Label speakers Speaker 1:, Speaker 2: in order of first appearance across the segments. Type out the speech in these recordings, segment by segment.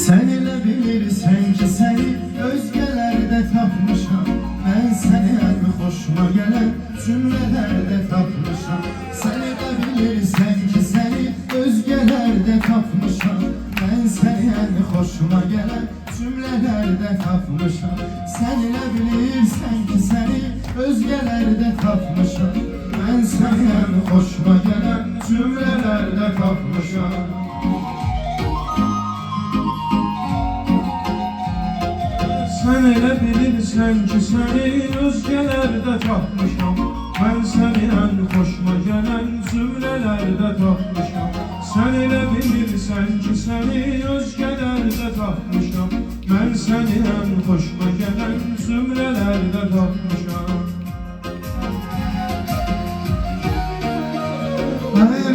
Speaker 1: Sen elə bilirsən ki səni özgəlerde tapmışam. Mən səni ən xoşuma gələn cümlelerde tapmışam. Sen elə bilirsən ki səni özgəlerde tapmışam. Mən səni ən xoşuma gələn cümlelerde tapmışam. Sen elə bilirsən ki səni özgəlerde tapmışam. Mən səni ən xoşuma gələn cümlelerde tapmışam.
Speaker 2: Sen elə bilirsən ki səni özgəlerde tapmışam. Mən səni ən xoşuma gələn cümlelerde tapmışam. Sen elə bilirsən ki səni özgəlerde tapmışam. Mən səni ən xoşuma gələn cümlelerde tapmışam.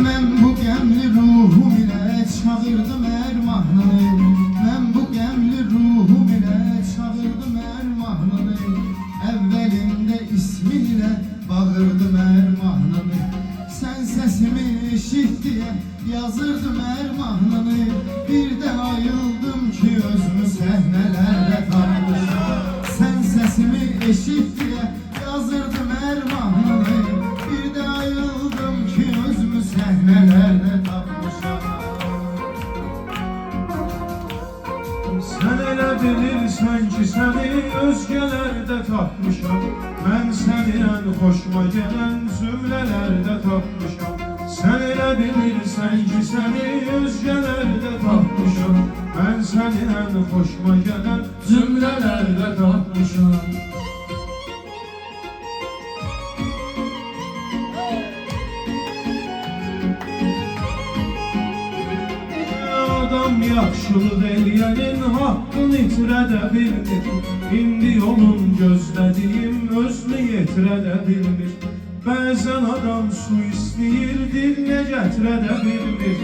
Speaker 1: Mən bu qəmli ruhum ilə çağırdım ərmahnını. Mən bu qəmli ruhum ilə çağırdım ərmahnını. Əvvəlində isminlə bağırdım ərmahnını. Sən səsimi eşit deyə yazırdım ərmahnını. Bir də ayıldım ki özümü səhnələrdə tapmışam. Sən səsimi eşit deyə yazırdım ərmahnını. Bir də ayıldım ki özümü səhnələrdə tapmışam.
Speaker 2: Sen elə bilirsən ki səni özgəlerde tapmışam. Mən səni ən xoşuma gələn cümlelerde tapmışam. Sen elə bilirsən ki səni özgəlerde tapmışam. Mən səni ən xoşuma gələn cümlelerde tapmışam. Adam yaxşılıq eləyənin haqqını itirə də bilmir. İndi yolun gözlədiyim özünü yetirə də bilmir. Bəzən adam su istəyir, dilinə gətirə də bilmir.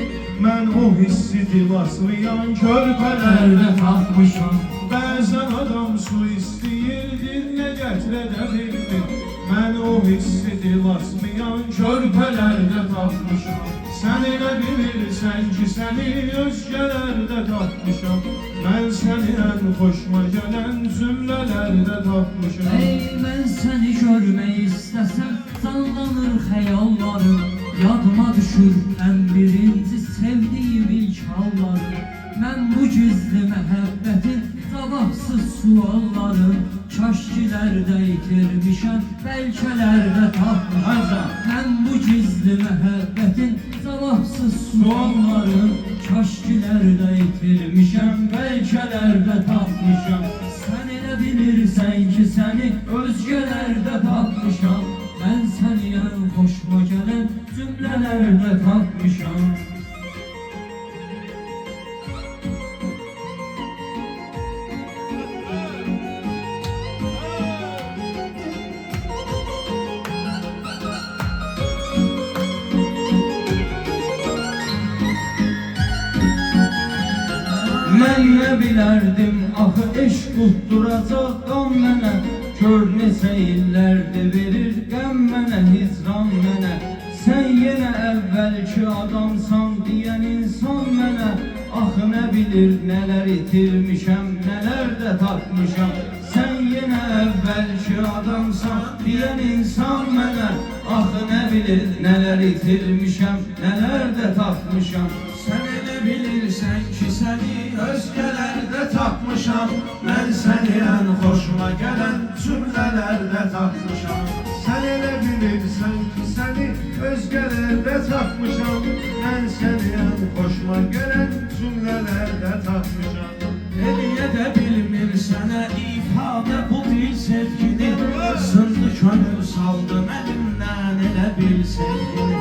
Speaker 2: Mən o hissi dilasmayan körpələrdə tapmışam. Bəzən adam su istəyir, dilinə gətirə də bilmir. Mən o hissi dilasmayan körpələrdə tapmışam. Sen elə bilirsən ki səni özgəlerde tapmışam. Mən səni ən xoşuma gələn cümlelerde tapmışam.
Speaker 3: Ey mən səni görmək istəsəm sallanır xəyallarım. Yadıma düşür ən birinci sevdiyim ilk hallarım. Mən bu gizli məhəbbətin cavabsız suallarım. Kaşkilərdə itirmişəm, bəlkələrdə tapmışam. Mən bu gizli məhəbbətin cavabsız suallarım. Kaşkilərdə itirmişəm, bəlkələrdə tapmışam. Sen elə bilirsən ki səni özgələrdə tapmışam. Mən səni ən xoşuma gələn cümlələrdə tapmışam. Mən nə bilərdim axı eşq tutturacaq qan mənə. Gör neçə illərdir verir qəm mənə, hicran mənə. Sən yenə əvvəlki adamsan deyən insan mənə. Axı nə bilir nələr itirmişəm, nələr də tapmışam. Sən yenə əvvəlki adamsan deyən insan mənə. Axı nə bilir nələr itirmişəm, nələr də tapmışam.
Speaker 2: Sen elə bilirsən ki səni özgəlerde tapmışam. Mən səni ən xoşuma gələn cümlelerde tapmışam. Sen elə bilirsən ki səni özgəlerde tapmışam. Mən səni ən xoşuma gələn cümlelerde tapmışam.
Speaker 4: Eləyə də bilmir sənə ifadə bu dil sevgini. Sındı könül saldı məlimdən elə bil sevgini.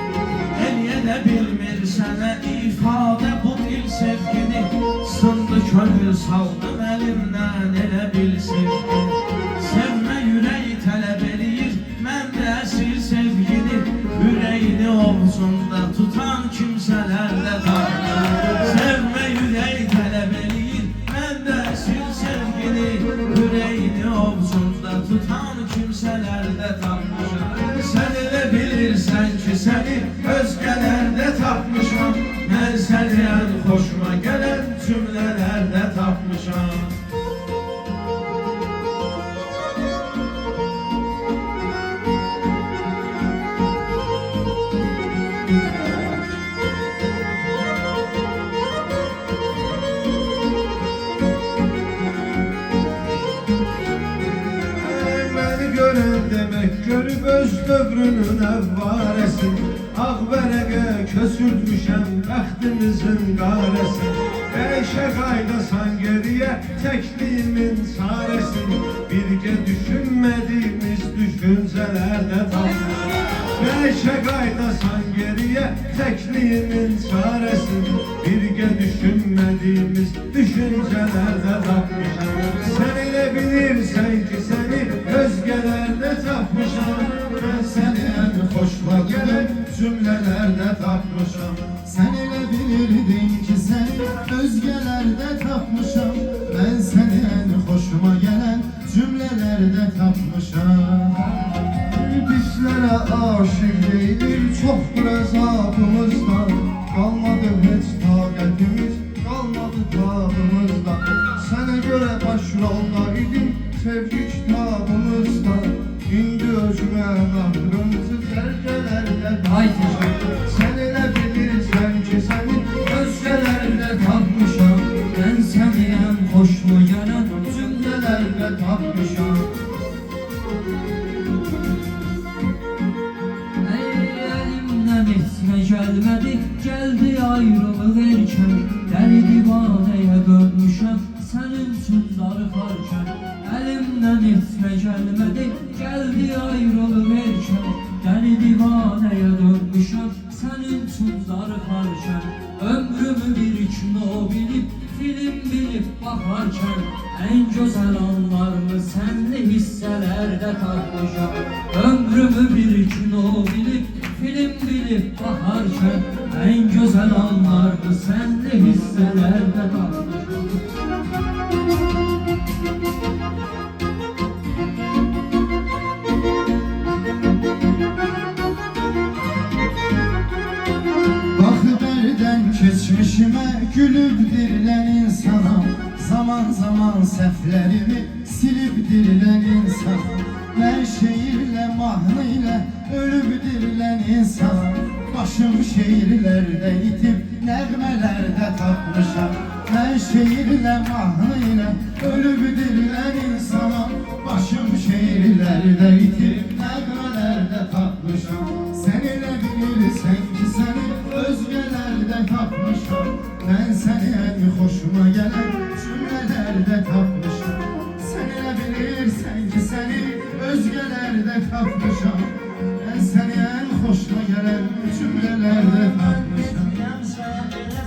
Speaker 4: Eləyə də bilmir sənə ifadə bu dil sevgini. Sındı könül saldı məlimdən elə bil sevgini. Sevmə ürəyi tələb eləyir məndə əsir sevgini. Ürəyini ovcunda tutan kimsələrlə tapmışam. Sevmə ürəyi tələb eləyir məndə əsir sevgini. Ürəyini ovcunda tutan kimsələrlə tapmışam. Sən elə bilirsən ki səni özgəlerde tapmışam. Mən səni ən xoşuma gələn cümlelerde tapmışam. tapmışam.
Speaker 2: Məni görən demək görüb öz dövrünün əvvarəsi. Ağ vərəqə kösürtmüşəm bəxtimizin qarəsi. Dəyişə qaydasan geriyə təkliyimin çarəsi. Birgə düşünmədiyimiz düşüncələrdə tapmışam. Dəyişə qaydasan geriyə təkliyimin çarəsi. Birgə düşünmədiyimiz düşüncələrdə tapmışam. Sən elə bilirsən ki səni özgəlerde tapmışam.
Speaker 1: Ben seni en hoşuma gelen cümlelerde tapmışam. Sen elə bilirdin ki seni özgelerde tapmışam. Ben seni en hoşuma gelen cümlelerde tapmışam.
Speaker 2: Bizlərə aşıq deyilir çoxdur əzabımızda. Qalmadı heç taqətimiz, qalmadı tabımızda. Sənə görə başrolda idim sevgi kitabımızda. İndi özümə nahrımcı zərgələrdə tapmışam. Sən elə bilirsən ki səni özgələrdə tapmışam.
Speaker 3: Ben seni en hoşuma gelen cümlelerde tapmışam. Elimden etme gelmedi, geldi ayrılık erken. Deli divaneye dönmüşem, senin için darıkarken. Elimden etme gelmedi, geldi ayrılık erken. Deli divaneye dönmüşem, senin için darıkarken. Ömrümü bir kino bilip, film bilip bakarken. En güzel anlarımı senli hisselerde tapmışam. Ömrümü bir kino bilip, film bilip bakarken. En güzel anlarımı senli hisselerde tapmışam.
Speaker 1: Bakı berden keçmişime gülüp dirilen insana. Zaman zaman səhvlərimi silip dirilen insana. Ben şehirle mahnıyla ölüp dirilen insana. Başım şehirlerde itip nəğmelerde tapmışam. Ben şehirle mahnıyla ölüp dirilen insana. Başım şehirlerde itip nəğmelerde tapmışam. Sen elə bilirsən ki səni özgəlerde tapmışam. Ben seni en hoşuma gelen cümlelerde tapmışam. Sen elə bilirsən ki səni özgəlerde tapmışam. Ben seni en hoşuma gelen cümlelerde tapmışam.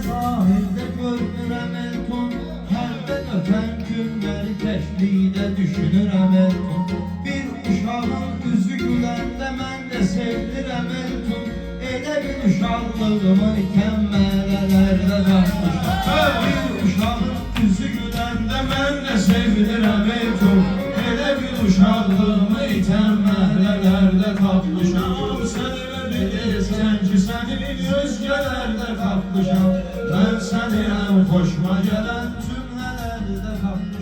Speaker 3: Sahilde görmürəm elton, hərdən öpən günləri təklikdə düşünürəm elton. Bir uşağın üzü güləndə mən də sevdirəm elton. Elə bir uşaqlığımı ikən mərələrdə tapmışam. Bir uşağın üzü güləndə mən də sevdirəm elton. Elə bir uşaqlığımı ikən mərələrdə tapmışam. Sən elə bilirsən ki səni özgəlerde tapmışam. Ben seni en hoşuma gelen cümlelerde tapmışam.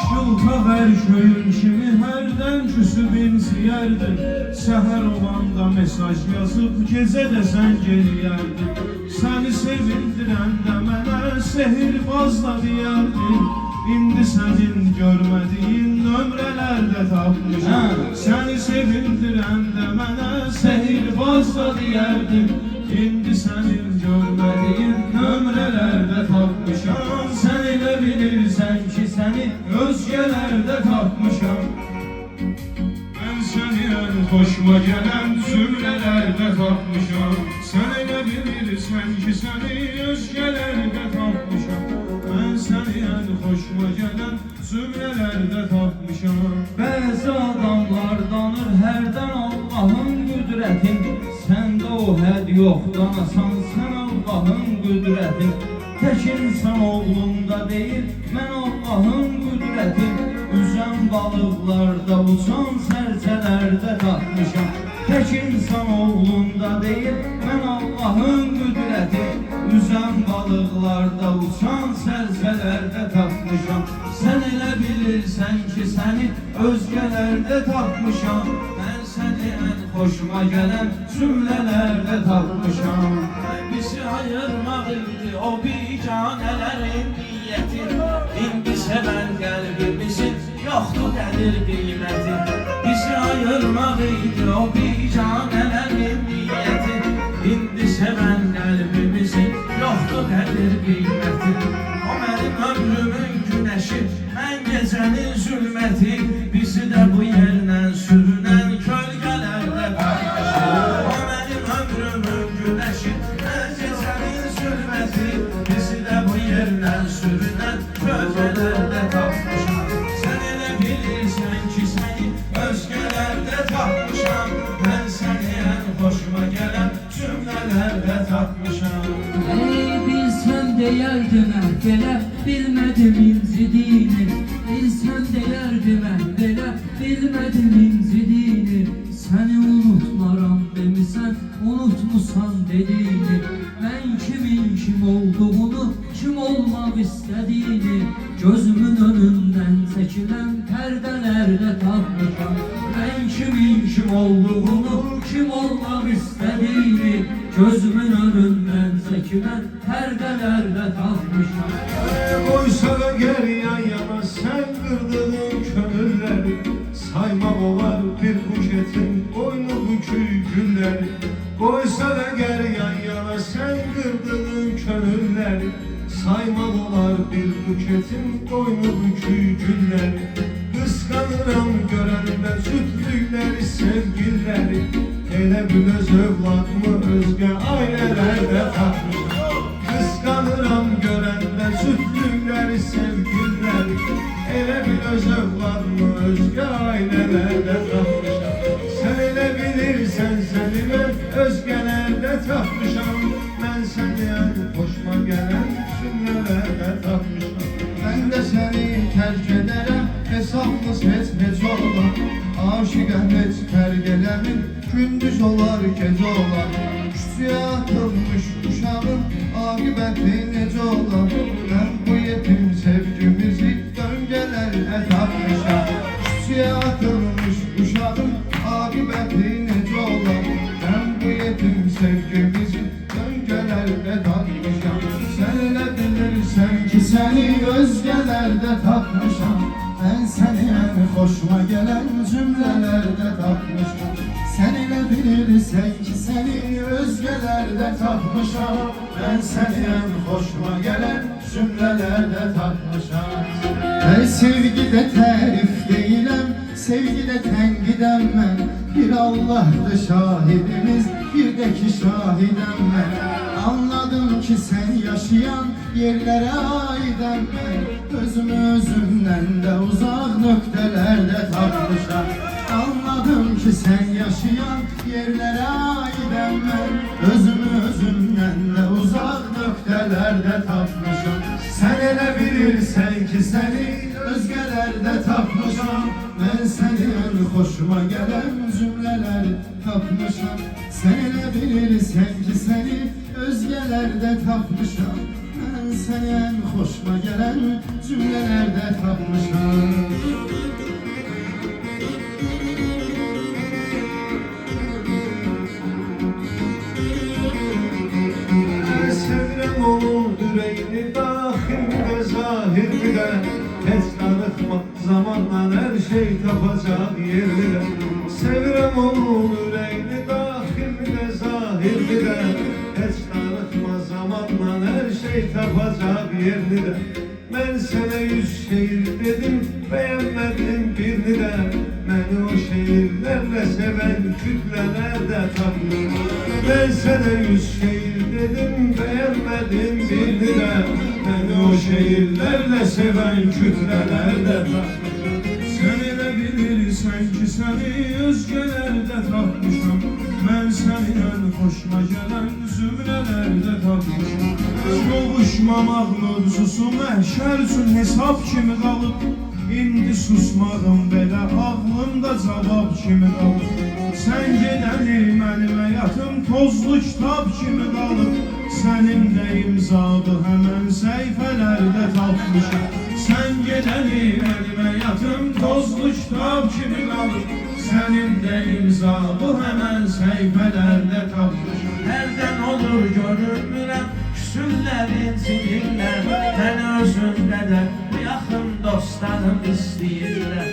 Speaker 4: Şıltaq hər köyün kimi hərdən küsüb insiyərdir. Səhər olanda mesaj yazıb gecə də zəng eləyərdim. Səni sevindirəndə mənə sehirbazla deyərdin. İndi sənin görmədiyin nömrələrdə tapmışam. Səni sevindirəndə mənə sehirbazla deyərdin. İndi sənin görmədiyin nömrələrdə tapmışam. Sən elə bilirsən ki səni özgələrdə tapmışam. Ben seni en hoşuma gelen cümlelerde tapmışam. Sen elə bilirsən ki səni özgələrdə tapmışam. Ben seni en hoşuma gelen cümlelerde tapmışam.
Speaker 3: Bəzi adamlar danır hərdən Allah'ın qüdrətin. Səndə o həd yoxdan asan, sən Allah'ın qüdrətim tək insan oğlunda deyil, mən Allahın qüdrətim. Üzən balıqlarda, uçan sərçələrdə tapmışam. Tək insan oğlunda deyil, mən Allahın qüdrətim. Üzən balıqlarda, uçan sərçələrdə tapmışam. Sən elə bilirsən ki, səni özgələrdə tapmışam. Mən səni ən xoşuma gələn cümlələrdə tapmışam.
Speaker 4: Bizi ayırmaq idi o biganələrin niyyəti. İndi sevən qəlbimizin yoxdur qədir qiyməti. Bizi ayırmaq idi o biganələrin niyyəti. İndi sevən qəlbimizin yoxdur qədir qiyməti. O mənim ömrümün günəşi, mən gecənin zülməti. Bizi də bu yerlə sürünən kölgələrdə tapmışam. O mənim ömrümün günəşi, mən gecənin zülməti. Bizi də bu yerlə sürünən kölgələrdə tapmışam. Sən elə bilirsən ki, səni özgələrdə tapmışam. Mən səni ən xoşuma gələn cümlələrdə tapmışam.
Speaker 3: Ey bilsən deyərdim belə, bilmədim incidiyini. Bilsən deyərdim belə, bilmədim incidiyini. Səni unutmaram demisən, unutmusan dediyini. Mən kimin kim olduğunu, kim olmaq istədiyini gözümün önündən çəkilən pərdələrdə tapmışam. Mən kimin kim olduğunu, kim olmaq istədiyini gözümün önündən çəkilən pərdələrdə tapmışam.
Speaker 2: Qoysa da gər yan yana sən qırdığın könülləri. Saymaq olar bir buketin boynu bükük gülləri. Qoysa da gər yan yana sən qırdığın könülləri. Saymaq olar bir buketin boynu bükük gülləri. Qısqanıram görəndə cütlükləri, sevgilləri. Elə bil öz övladımı özgə ailələrdə tapmışam. Qısqanıram görəndə cütlükləri, sevgilləri. Elə bil öz övladımı özgə ailələrdə tapmışam. Sən elə bilirsən səni mən özgələrdə tapmışam. Mən səni ən xoşuma gələn cümlələrdə tapmışam.
Speaker 1: Mən də səni tərk edərəm, hesabımız heç olar. Aşiqəm heç fərq eləmir, gündüz olar, gecə olar. Küçüyə atılmış uşağın aqibəti necə olar? Mən bu yetim sevgimizi döngələrlə tapmışam. Küçüyə atılmış uşağın aqibəti necə olar? Mən bu yetim sevgimizi döngələrlə tapmışam. Sən elə bilirsən ki, səni özgələrdə tapmışam. Mən səni ən xoşuma gələn cümlələrdə tapmışam. Sən elə bilirsən ki, səni özgələrdə tapmışam. Mən səni ən xoşuma gələn cümlələrdə tapmışam. Mən sevgidə tərif deyiləm, sevgidə tənqidəm mən. Bir Allah'dır şahidimiz, bir də ki şahidəm mən. Anladım ki sen yaşayan yerlere aidəm mən. Özümü özümdən də uzaq nöqtələrdə tapmışam. Anladım ki sen yaşayan yerlere aidəm mən. Özümü özümdən də uzaq nöqtələrdə tapmışam. Sen elə bilirsən ki səni özgələrdə tapmışam. Mən səni ən xoşuma gələn cümlələr tapmışam. Sen elə bilirsən ki səni özgələrdə tapmışam. Mən səni ən xoşuma gələn cümlələrdə tapmışam.
Speaker 2: Sevirəm onun ürəyini daxildə, zahirdə. Heç darıxma, zamanla hər şey tapacaq yerlidə. Sevirəm onun ürəyini daxildə, zahirdə. Heç darıxma, zamanla hər şey tapacaq yerlidə. Mən sənə 100 şeir dedim, bəyənmədim birini də. Məni o şeirlərlə sevən kütlələrdə tapmışam. Mən sənə 100 şeir dedim, bəyənmədim birini də. Məni o şeirlərlə sevən kütlələrdə tapmışam.
Speaker 4: Sən elə bilirsən ki, səni özgələrdə tapmışam. Mən səni ən xoşuma gələn zümrələrdə tapmışam.
Speaker 2: Qovuşmamaq mövzusu məhşər üçün hesab kimi qalıb. İndi susmağım belə ağlımda cavab kimi qalıb. Sən gedəli mənim həyatım tozlu kitab kimi qalıb. Sənin də imzadı həmən səhifələrdə tapmışam. Sən gedəli mənim həyatım tozlu kitab kimi qalıb. Sənin də imzadı həmən səhifələrdə tapmışam.
Speaker 4: Hərdən olur görünmürəm, küsürlərin zilirlər. Mən özüm qədər yaxın dostlarım istəyirlər.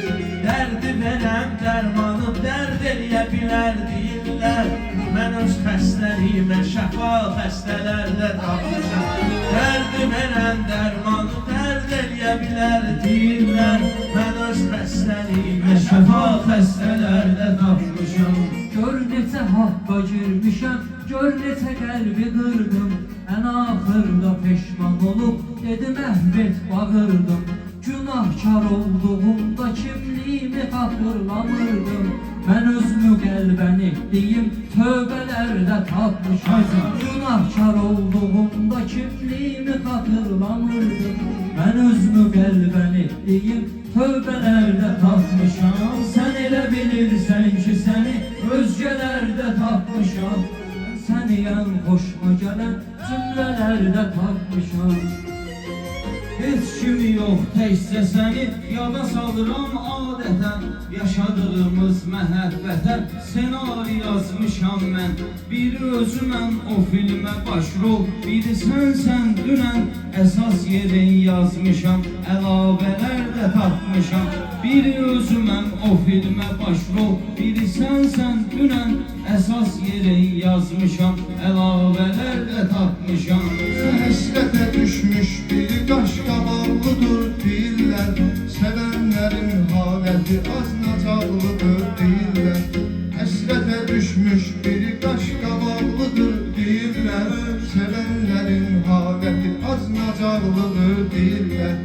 Speaker 4: Dərdi verəm dərmanı dərd eləyə bilər deyirlər. Mən öz xəstəliyimə şəfa xəstələrdə tapmışam. Dərdi verəm dərmanı dərd eləyə bilər deyirlər. Mən öz xəstəliyimə şəfa xəstələrdə tapmışam.
Speaker 3: Gör necə haqqa girmişəm, gör necə qəlbi qırdım. Ən axırda peşman olub dedim əhvət bağırdım. Günahkar olduğumda kimliyimi xatırlamırdım. Mən özümü qəlbən etdiyim tövbələrdə tapmışam. Günahkar olduğumda kimliyimi xatırlamırdım. Mən özümü qəlbən etdiyim tövbələrdə tapmışam. Sən elə bilirsən ki səni özgələrdə tapmışam. Səni ən xoşuma gələn cümlələrdə tapmışam. Heç kimi yox təkcə səni yada salıram adətən. Yaşadığımız məhəbbətə senari yazmışam mən. Biri özüməm o filmə başrol, biri sənsən dünən. Əsas yerin yazmışam, əlavələr də tapmışam. Biri özüməm o filmə başrol, biri sənsən dünən. Əsas yerin yazmışam, əlavələr də tapmışam.
Speaker 1: Həsrətə düşmüş biri qaş qabaqlıdır deyirlər. Sevənlərin haləti aznacaqlıdır deyirlər. Həsrətə düşmüş biri qaş qabaqlıdır deyirlər. Sevənlərin haləti aznacaqlıdır deyirlər.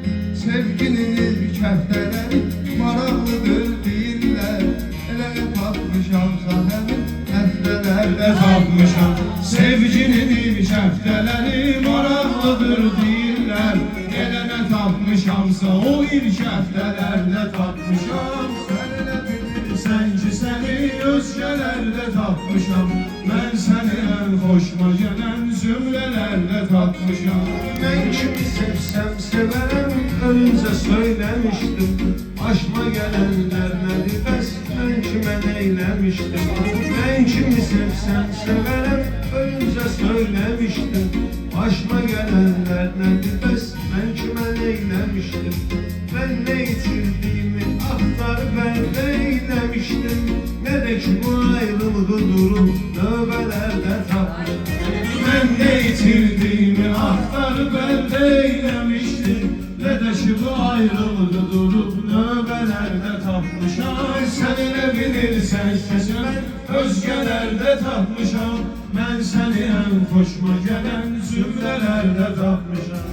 Speaker 1: Sevginin ilk həftələri maraqlıdır deyirlər. Elə tapmışam sahəmin həftələrdə tapmışam.
Speaker 2: Sevginin ilk həftələri maraqlıdır deyirlər. Elə nə tapmışamsa o ilk həftələrdə tapmışam. Sən elə bilirsən ki səni özgələrdə tapmışam. Mən səni ən xoşuma gələn zümrələrdə tapmışam.
Speaker 1: Mən kimi sevsəm sevərəm, öncə söyləmişdim.
Speaker 2: Başıma gələnlər nədir bəs mən kimə neyləmişdim. Mən kimi sevsəm sevərəm, öncə söyləmişdim. Başıma gələnlər nədir bəs mən kimə neyləmişdim. Mən nə itirdiyimi axtarıb əldə eyləmişdim. Nə də ki bu ayrılığı durub növbələrdə tapmışdım. Mən nə itirdiyimi axtarıb əldə eyləmişdim. Nə də ki bu ayrılığı durub növbələrdə tapmışam. Sən elə bilirsən ki mən özgələrdə tapmışam. Mən səni ən xoşuma gələn zümrələrdə tapmışam.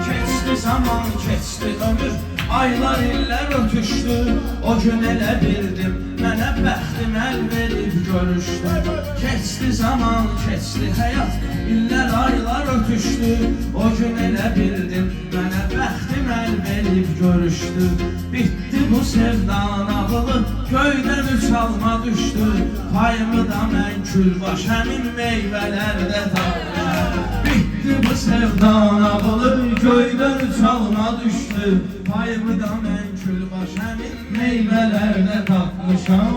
Speaker 4: Keçdi zaman, keçdi ömür, aylar illər ötüşdü. O gün elə bildim, mənə bəxtim əl verib görüşdü. Keçdi zaman, keçdi həyat, illər aylar ötüşdü. O gün elə bildim, mənə bəxtim əl verib görüşdü. Bitdi bu sevdan ağılı, göydən üç alma düşdü. Payımı da mən külbaş həmin meyvələrdə tapmışam. Bitdi bu sevdan ağılı, göydən üç alma düşdü. Payımı da mən külbaş həmin meyvələrdə tapmışam.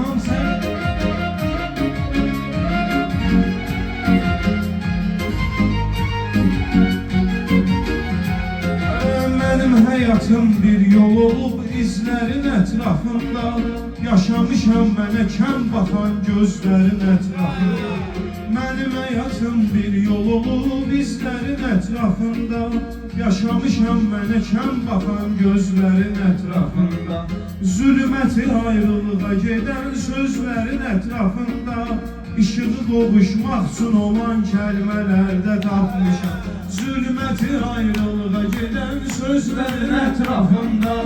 Speaker 2: Mənim həyatım bir yol olub izlərin ətrafında. Yaşamışam mənə kəm baxan gözlərin ətrafında. Mənim həyatım bir yol olub izlərin ətrafında. Yaşamışam mənə kəm baxan gözlərin ətrafında. Zülməti ayrılığa gedən sözlərin ətrafında. İşığı qovuşmaq üçün olan kəlmələrdə tapmışam. Zülməti ayrılığa gedən sözlərin ətrafında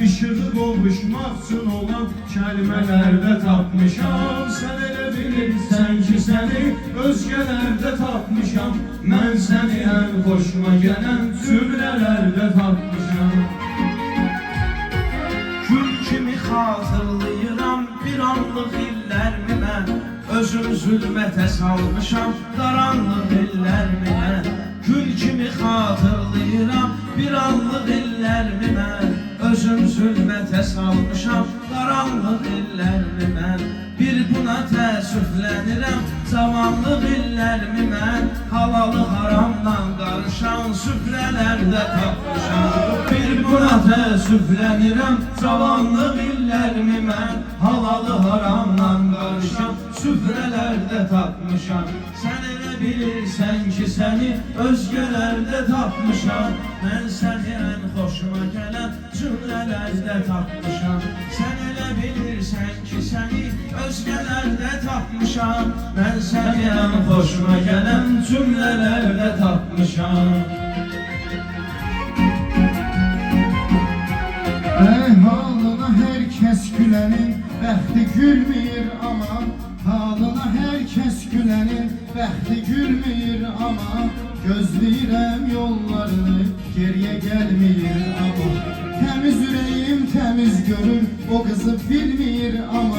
Speaker 2: İşığı qovuşmaq üçün olan kəlmələrdə tapmışam. Sən elə bilirsən ki səni özgələrdə tapmışam. Mən səni ən xoşuma gələn cümlələrdə tapmışam.
Speaker 4: Gül kimi xatırlayıram bir anlıq illərmi mən Özüm zülmətə salmışam qaranlıq illərmi mən Gül kimi xatırlayıram bir anlıq illərmi mən Özüm zülmətə salmışam qaranlıq illərmi mən Bir buna təəssüflənirəm zamanlıq illərmi mən Halalı haramdan qarışan süfrələrdə tapmışam Bir buna təəssüflənirəm zamanlıq illərmi mən Halalı haramdan qarışan süfrələrdə tapmışam Sən elə bilirsən ki səni özgələrdə tapmışam Mən səni ən xoşuma gələn cümlələrdə tapmışam Sən elə bilirsən ki səni özgələrdə tapmışam Mən səni ən xoşuma gələn cümlələrdə tapmışam
Speaker 1: Halına herkes gülenin bəxti gülmür ama Halına herkes gülenin bəxti gülmür ama Gözləyirəm yollarını geriye gelmir ama Temiz ürəyim temiz görür o kızı bilmir ama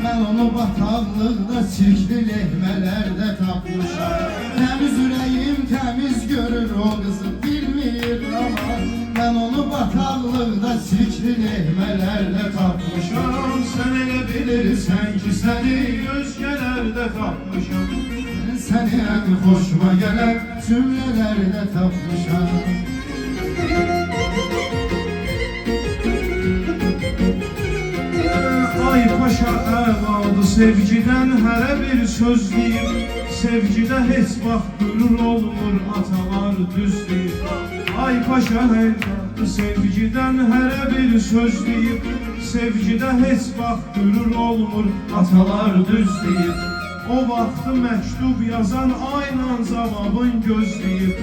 Speaker 1: Ben onu bataqlıqda çirkli lehməlerde tapmışam Temiz ürəyim temiz görür o kızı bilmir ama Ben onu bataqlıqda çirkli lehməlerde tapmışam
Speaker 2: Sən elə bilirsən ki səni özgələrdə tapmışam
Speaker 1: Ben seni en hoşuma gelen cümlelerde tapmışam
Speaker 2: Ay paşa əvadı sevgidən hərə bir söz deyib Sevgidə heç vaxt gülür olmur atalar düz deyib Ay paşa əvadı sevgidən hərə bir söz deyib Sevgidə heç vaxt gülür olmur atalar düz deyib O vaxtı məktub yazan ayla cavabın gözləyib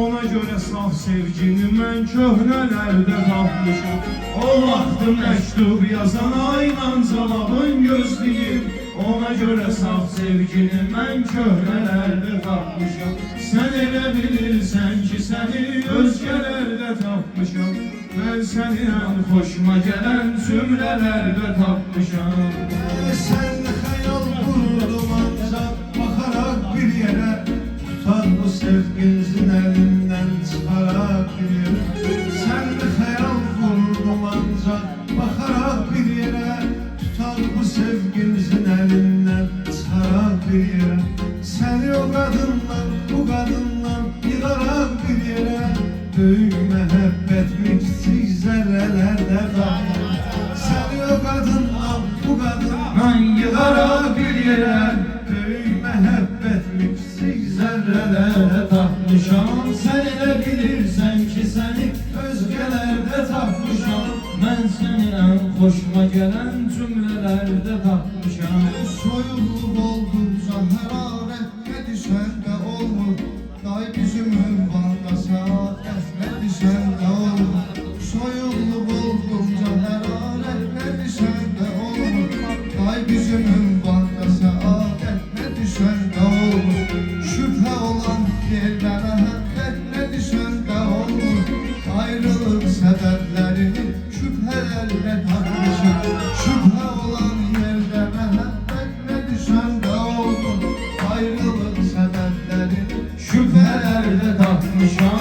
Speaker 2: Ona görə saf sevgini mən köhnələrdə tapmışam O vaxtı məktub yazan ayla cavabın gözləyib Ona görə saf sevgini mən köhnələrdə tapmışam Sən elə bilirsən ki səni özgələrdə tapmışam Mən səni ən xoşuma gələn cümlələrdə tapmışam Sən xəyal qurdum ancaq baxaraq bir yerə Tutar bu sevginizin əlindən çıxaraq bir yerə Sən xəyal qurdum ancaq baxaraq bir yerə Tutar bu sevginizin əlindən çıxaraq bir yerə Səni o qadından, bu qadından yığaraq bir yerə Böyük məhəbbət kiçik zərrələrdə tapmışam Səni o qadından, bu qadından yığaraq bir yerə Böyük məhəbbət kiçik zərrələrdə tapmışam Sən elə bilirsən ki səni özgələrdə tapmışam
Speaker 3: Mən səni ən xoşuma gələn cümlələrdə tapmışam
Speaker 1: Soyuqluq olduqca hərarət nə düşəndə olmur Day bizim ünvanda saadət nə düşəndə olmur Soyuqluq olduqca hərarət nə düşəndə olmur Day bizim ünvanda saadət nə düşəndə olmur Şübhə olan yerdə məhəbbət nə düşəndə olmur Ayrılıq səbəblərini şübhələrlə tapmışam Şübhə olan yerdə məhəbbət nə düşəndə olmur Ayrılıq səbəblərini
Speaker 3: Şübhələrdə tapmışam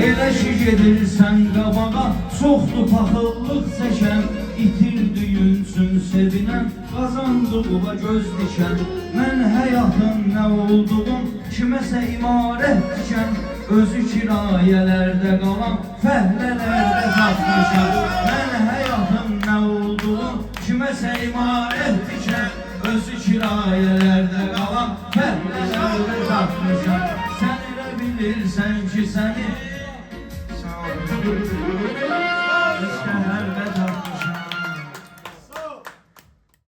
Speaker 3: Elə ki gedirsən qabağa Çoxdur paxıllıq çəkən İtirdiyin üçün sevinən Qazandığıma göz dikən Mən həyatın nə olduğum Kiməsə imarət dikən Özü kirayələrdə qalan Fəhlələrdə tapmışam Mən həyatın nə olduğum Kiməsə imarət dikən Özü kirayələrdə qalan Fəhlələrdə tapmışam Sən elə bilirsən ki səni
Speaker 2: Sağ olun